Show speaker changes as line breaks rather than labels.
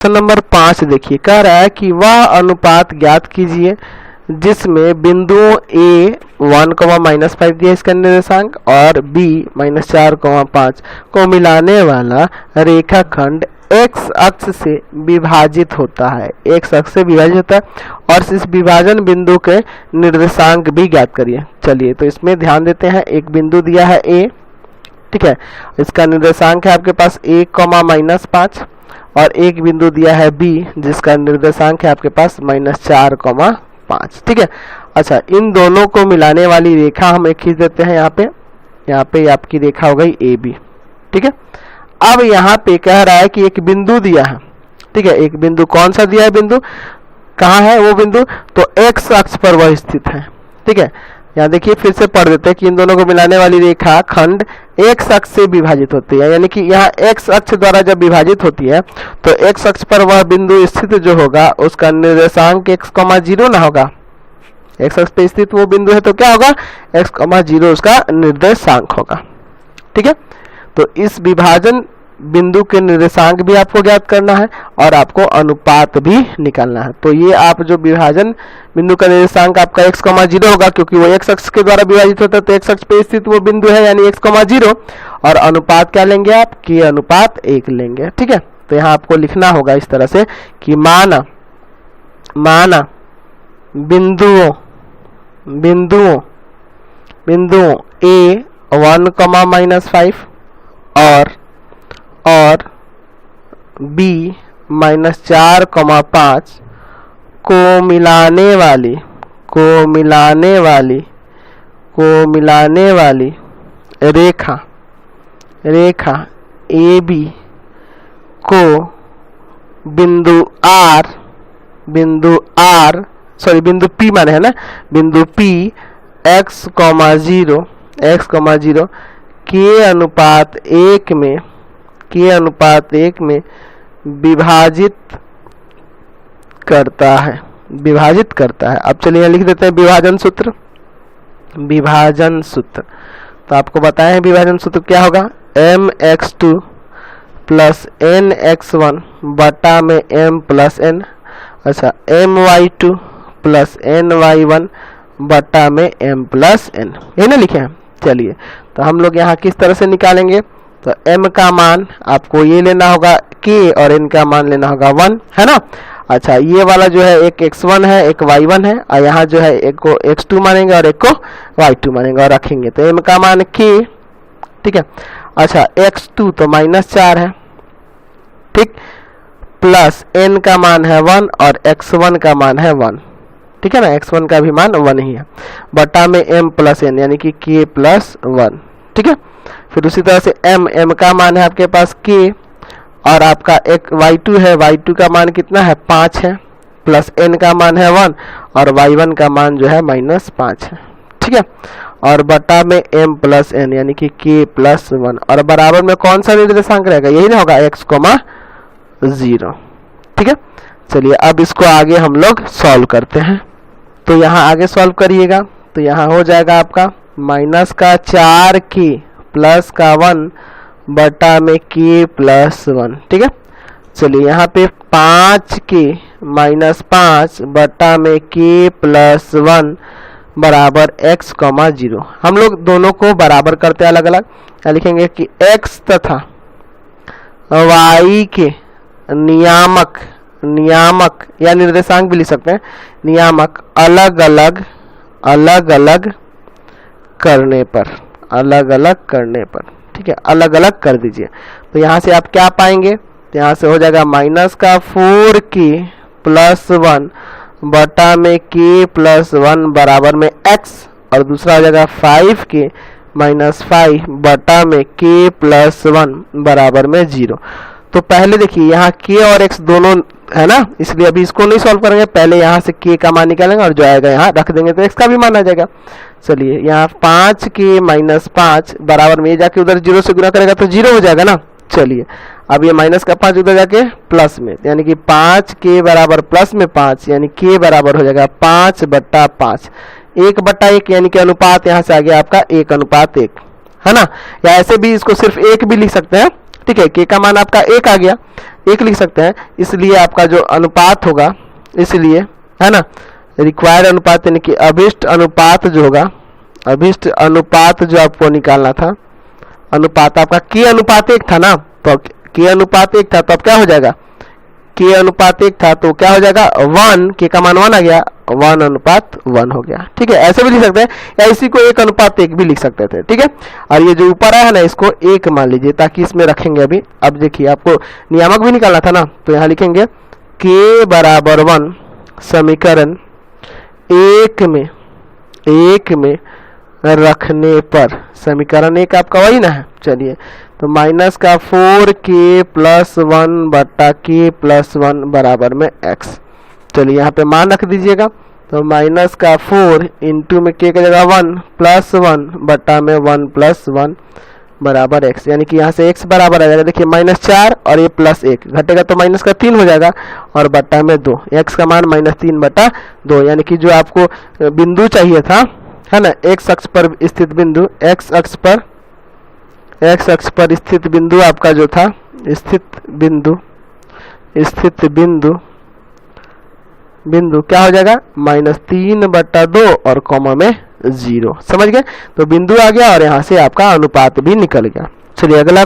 Question number 5 देखिए, कह रहा है कि वह अनुपात ज्ञात कीजिए जिसमें बिंदुओं A 1, -5 दिया इसका निर्देशांक और B -4, 5 को मिलाने वाला रेखाखंड x अक्ष से विभाजित होता है, x अक्ष से विभाजित होता है और इस विभाजन बिंदु के निर्देशांक भी ज्ञात करिए। चलिए तो इसमें ध्यान देते हैं, एक बिंदु दिया है A, ठीक है, इसका निर्देशांक है आपके पास 1, -5 और एक बिंदु दिया है B जिसका निर्देशांक है आपके पास -4, 5, ठीक है। अच्छा, इन दोनों को मिलाने वाली रेखा हम एक खींच देते हैं यहाँ पे आपकी रेखा हो गई AB, ठीक है। अब यहाँ पे कह रहा है कि एक बिंदु दिया है, ठीक है, एक बिंदु कौन सा दिया है, बिंदु कहाँ है वो बिंदु, तो x अक्ष पर वह स्थित है, ठीक है। यहाँ देखिए फिर से पढ़ देते हैं कि इन दोनों को मिलाने वाली रेखा खंड x अक्ष से विभाजित होती है, यानी कि यहाँ x अक्ष द्वारा जब विभाजित होती है तो x अक्ष पर वह बिंदु स्थित जो होगा उसका निर्देशांक x, 0 ना होगा, x अक्ष पे स्थित वो बिंदु है तो क्या होगा, x, 0 उसका निर्देशांक होगा, ठीक है। तो इस विभाजन बिंदु के निर्देशांक भी आपको ज्ञात करना है और आपको अनुपात भी निकालना है। तो ये आप जो विभाजन बिंदु का निर्देशांक आपका x, 0 होगा क्योंकि वो x अक्ष के द्वारा विभाजित होता है तो x अक्ष पे स्थित वो बिंदु है यानी x, 0 और अनुपात क्या लेंगे आप, k/1 लेंगे, ठीक है। तो यहाँ आपको लिखना होगा इस तरह से कि माना बिंदुओं A 1, -5 और B -4, 5 को मिलाने वाली रेखा AB को बिंदु P माने है ना, बिंदु P x, 0 k/1 में विभाजित करता है। अब चलिए लिख देते हैं विभाजन सूत्र। तो आपको बताए हैं विभाजन सूत्र क्या होगा, mx2 + nx1 बटा में m + n, अच्छा my2 + ny1 बटा में m + n, ये ना लिखे हैं। चलिए तो हम लोग यहाँ किस तरह से निकालेंगे, तो m का मान आपको ये लेना होगा k और n का मान लेना होगा 1, है ना। अच्छा, ये वाला जो है एक x1 है एक y1 है और यहाँ जो है एक को x2 मानेंगे और एक को y2 मानेंगे और रखेंगे, तो m का मान k, ठीक है। अच्छा, x2 तो -4 है, ठीक, प्लस n का मान है 1 और x1 का मान है 1, ठीक है ना, x1 का भी मान 1 ही है, बटा में m + n यानी कि k + 1, ठीक है। फिर उसी तरह से m का मान है आपके पास k और आपका एक y2 है, y2 का मान कितना है 5 है, प्लस n का मान है 1 और y1 का मान जो है -5 है, ठीक है, और बटा में m + n यानी कि k + 1 और बराबर में कौन सा निर्देशांक रहेगा, यही ना होगा x, 0, ठीक है। चलिए अब इसको आगे हम लोग सॉल्व करते हैं। तो यहाँ आगे सॉल्व करिएगा तो यहाँ हो जाएगा आपका -4k + 1 बटा में k + 1, ठीक है। चलिए यहाँ पे 5k - 5 बटा में k + 1 बराबर x, 0। हम लोग दोनों को बराबर करते हैं अलग अलग, लिखेंगे कि x तथा y के नियामक या निर्देशांक भी लिख सकते हैं, नियामक अलग अलग करने पर, ठीक है, अलग अलग कर दीजिए। तो यहाँ से आप क्या पाएंगे, तो यहाँ से हो जाएगा -4k + 1 बटा में k + 1 बराबर में x और दूसरा हो जाएगा 5k - 5 बटा में k + 1 बराबर में 0। तो पहले देखिए यहाँ k और x दोनों है ना, इसलिए अभी इसको नहीं सॉल्व करेंगे, पहले यहाँ से k का मान निकालेंगे और जो आएगा यहाँ रख देंगे तो x का भी मान आ जाएगा। चलिए यहाँ 5k - 5 बराबर में, ये जाके उधर 0 से गुना करेगा तो 0 हो जाएगा ना। चलिए अब ये -5 उधर जाके प्लस में, यानी कि 5k बराबर +5 यानी k बराबर हो जाएगा 5/5, 1/1 यानी कि अनुपात यहाँ से आ गया आपका 1:1, है ना। या ऐसे भी इसको सिर्फ 1 भी लिख सकते हैं, ठीक है, k का मान आपका 1 आ गया, 1 लिख सकते हैं, इसलिए आपका जो अनुपात होगा, इसलिए है ना, रिक्वायर्ड अनुपात यानी कि अभिष्ट अनुपात जो होगा, अभिष्ट अनुपात जो आपको निकालना था, अनुपात आपका k अनुपात 1 था ना, तो k अनुपात 1 था, तो अब क्या हो जाएगा, k अनुपात 1 था तो क्या हो जाएगा 1, k का मान 1 आ गया, 1 अनुपात 1 हो गया। ठीक है, ऐसे भी लिख सकते हैं या इसी को 1 अनुपात 1 भी लिख सकते थे। ठीक है, और ये जो ऊपर आया है ना, इसको 1 मान लीजिए, ताकि इसमें रखेंगे अभी। अब देखिए आपको नियामक भी निकालना था ना, तो यहाँ लिखेंगे k बराबर 1 समीकरण 1 में रखने पर, समीकरण 1 आपका वही ना है, चलिए तो माइनस का 4k प्लस 1 बटा k प्लस 1 बराबर में x। चलिए यहाँ पे मान रख दीजिएगा, तो माइनस का 4 इंटू में k का जगह 1 प्लस 1 बटा में 1 प्लस 1 बराबर x, यानी कि यहाँ से x बराबर आ जाएगा, देखिए -4 और ये +1 घटेगा तो माइनस का 3 हो जाएगा और बटा में 2, x का मान -3 बटा 2, यानी कि जो आपको बिंदु चाहिए था, है ना, x अक्ष पर स्थित बिंदु, x अक्ष पर स्थित बिंदु आपका जो था, स्थित बिंदु क्या हो जाएगा -3 बटा 2 और कॉमा में 0, समझ गए। तो बिंदु आ गया और यहाँ से आपका अनुपात भी निकल गया। चलिए अगला